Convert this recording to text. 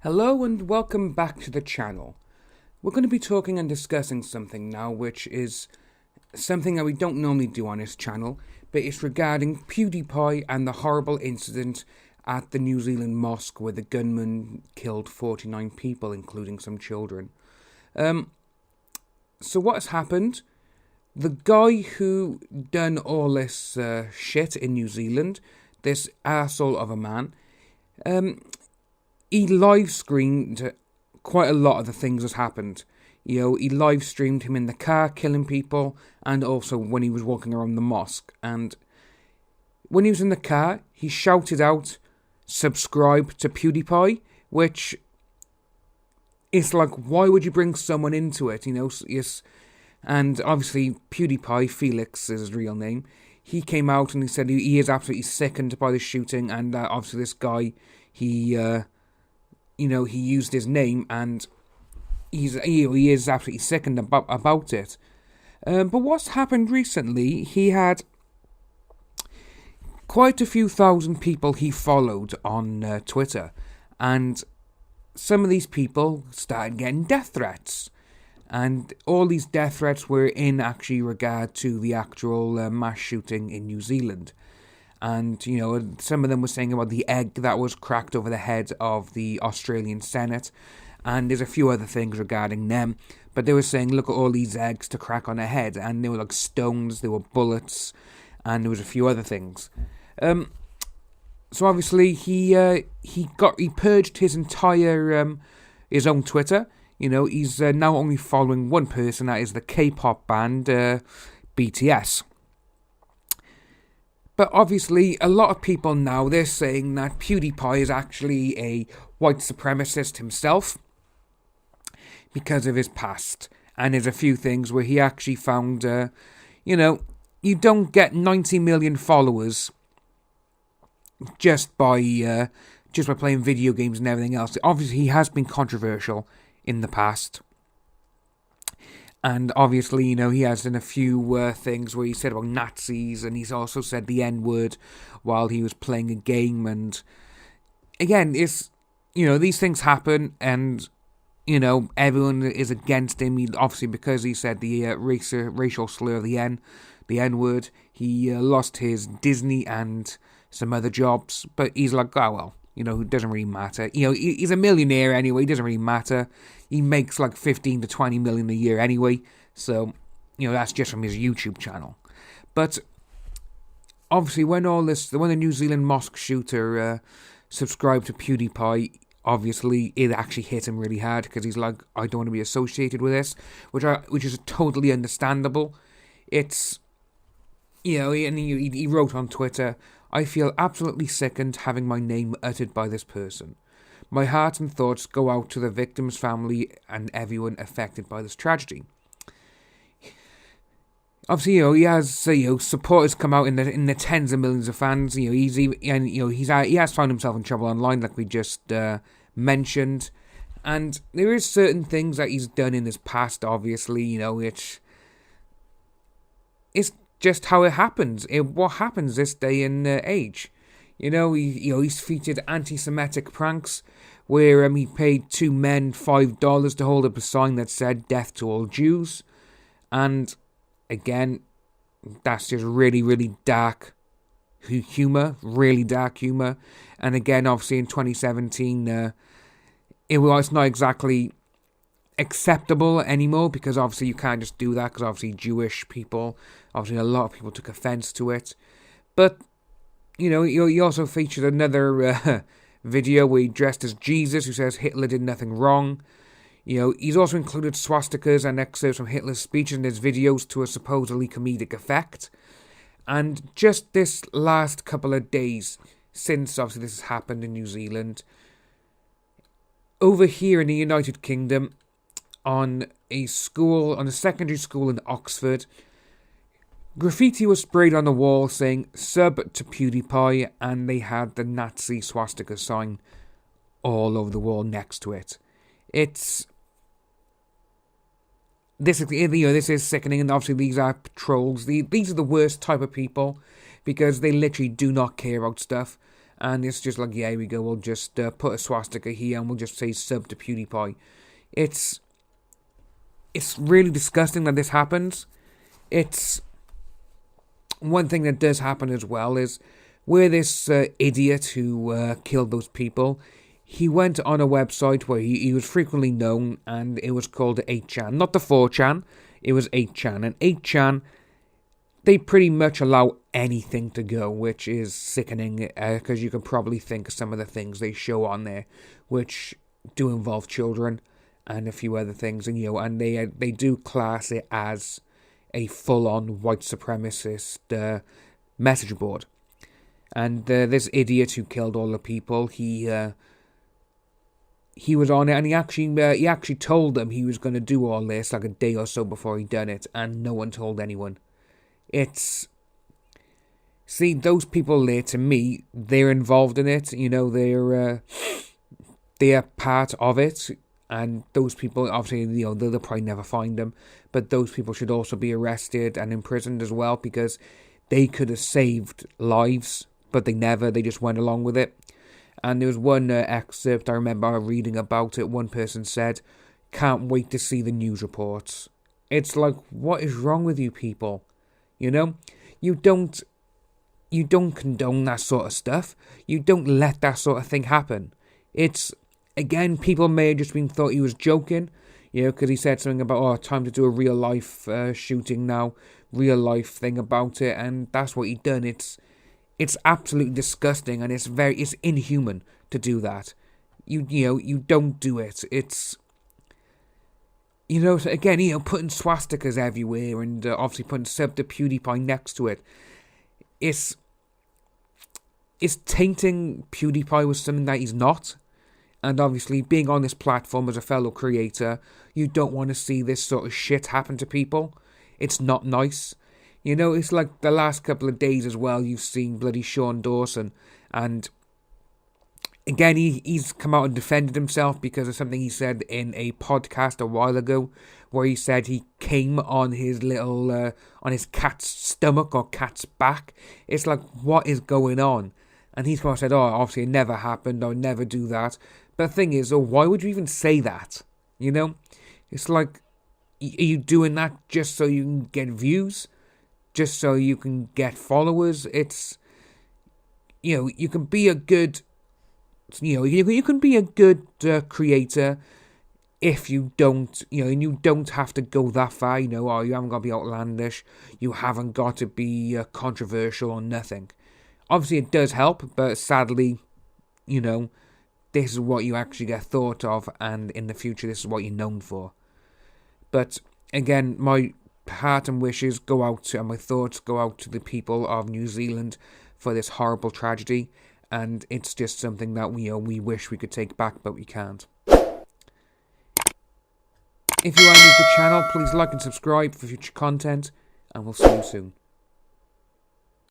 Hello and welcome back to the channel. We're going to be talking and discussing something now which is something that we don't normally do on this channel, but it's regarding Pewdiepie and the horrible incident at the New Zealand mosque where the gunman killed 49 people, including some children. So what has happened? The guy who done all this shit in New Zealand, this arsehole of a man, he live streamed quite a lot of the things that happened. You know, he live streamed him in the car killing people, and also when he was walking around the mosque. And when he was in the car, he shouted out, "Subscribe to Pewdiepie," which is like, why would you bring someone into it? You know, yes. And obviously, Pewdiepie, Felix is his real name. He came out and he said he is absolutely sickened by the shooting, and obviously this guy, he used his name, and he is absolutely sickened about it. But what's happened recently, he had quite a few thousand people he followed on Twitter, and some of these people started getting death threats. And all these death threats were in actually regard to the actual mass shooting in New Zealand. And, you know, some of them were saying about the egg that was cracked over the head of the Australian Senate. And there's a few other things regarding them. But they were saying, look at all these eggs to crack on a head. And they were like stones, they were bullets, and there was a few other things. So obviously he purged his entire, his own Twitter. You know, he's now only following one person, that is the K-pop band, BTS. But obviously, a lot of people now, they're saying that Pewdiepie is actually a white supremacist himself because of his past. And there's a few things where he actually found, you don't get 90 million followers just by playing video games and everything else. Obviously, he has been controversial in the past. And obviously, you know, he has done a few things where he said about Nazis, and he's also said the N-word while he was playing a game. And again, it's, you know, these things happen, and, you know, everyone is against him. Obviously, because he said the racial slur of the N-word, he lost his Disney and some other jobs. But he's like, oh, well, you know, it doesn't really matter. You know, he's a millionaire anyway, it doesn't really matter. He makes like 15 to 20 million a year anyway. So, you know, that's just from his YouTube channel. But obviously, when the New Zealand mosque shooter subscribed to Pewdiepie, obviously it actually hit him really hard, because he's like, I don't want to be associated with this, which is totally understandable. It's, you know, and he wrote on Twitter, I feel absolutely sickened having my name uttered by this person. My heart and thoughts go out to the victim's family and everyone affected by this tragedy. Obviously, you know, he has supporters come out in the tens of millions of fans. You know, he has found himself in trouble online, like we just mentioned. And there is certain things that he's done in his past. Obviously, you know, it's just how it happens. What happens this day and age. You know, he's featured anti-Semitic pranks where he paid two men $5 to hold up a sign that said "Death to all Jews," and again, that's just really, really dark humor, really dark humor. And again, obviously in 2017, it's not exactly acceptable anymore, because obviously you can't just do that, because obviously Jewish people, obviously a lot of people took offense to it. But you know, he also featured another video where he dressed as Jesus, who says Hitler did nothing wrong. You know, he's also included swastikas and excerpts from Hitler's speeches in his videos to a supposedly comedic effect. And just this last couple of days, since obviously this has happened in New Zealand, over here in the United Kingdom, on a secondary school in Oxford, graffiti was sprayed on the wall saying "Sub to Pewdiepie," and they had the Nazi swastika sign all over the wall next to it. This is sickening, and obviously these are trolls. These are the worst type of people, because they literally do not care about stuff. And it's just like, yeah, here we go, we'll just put a swastika here and we'll just say sub to PewDiePie. It's really disgusting that this happens. It's one thing that does happen as well is where this idiot who killed those people, he went on a website where he was frequently known, and it was called 8chan. Not the 4chan, it was 8chan. And 8chan, they pretty much allow anything to go, which is sickening, because you can probably think of some of the things they show on there, which do involve children and a few other things, and and they do class it as a full-on white supremacist message board. And this idiot who killed all the people, he was on it, and he actually told them he was going to do all this like a day or so before he done it, and no one told anyone. See, those people there, to me, they're involved in it. They're part of it. And those people, obviously, they'll probably never find them. But those people should also be arrested and imprisoned as well, because they could have saved lives, but they never. They just went along with it. And there was one excerpt I remember reading about it. One person said, "Can't wait to see the news reports." It's like, what is wrong with you people? You don't condone that sort of stuff. You don't let that sort of thing happen. Again, people may have just thought he was joking, because he said something about, time to do a real life shooting now, real life thing about it, and that's what he done. It's absolutely disgusting, and it's inhuman to do that. You don't do it. It's, again, putting swastikas everywhere, and obviously putting sub to PewDiePie next to it. It's tainting PewDiePie with something that he's not. And obviously, being on this platform as a fellow creator, you don't want to see this sort of shit happen to people. It's not nice. It's like the last couple of days as well, you've seen bloody Sean Dawson. And again, he's come out and defended himself because of something he said in a podcast a while ago, where he said he came on his on his cat's stomach or cat's back. It's like, what is going on? And he's come out and said, obviously it never happened, I'll never do that. But the thing is, why would you even say that? It's like, are you doing that just so you can get views? Just so you can get followers? It's, you can be a good, you can be a good creator if you don't, and you don't have to go that far, you haven't got to be outlandish, you haven't got to be controversial or nothing. Obviously, it does help, but sadly, this is what you actually get thought of, and in the future, this is what you're known for. But again, my heart and wishes go out to, and my thoughts go out to the people of New Zealand for this horrible tragedy, and it's just something that we wish we could take back, but we can't. If you are new to the channel, please like and subscribe for future content, and we'll see you soon.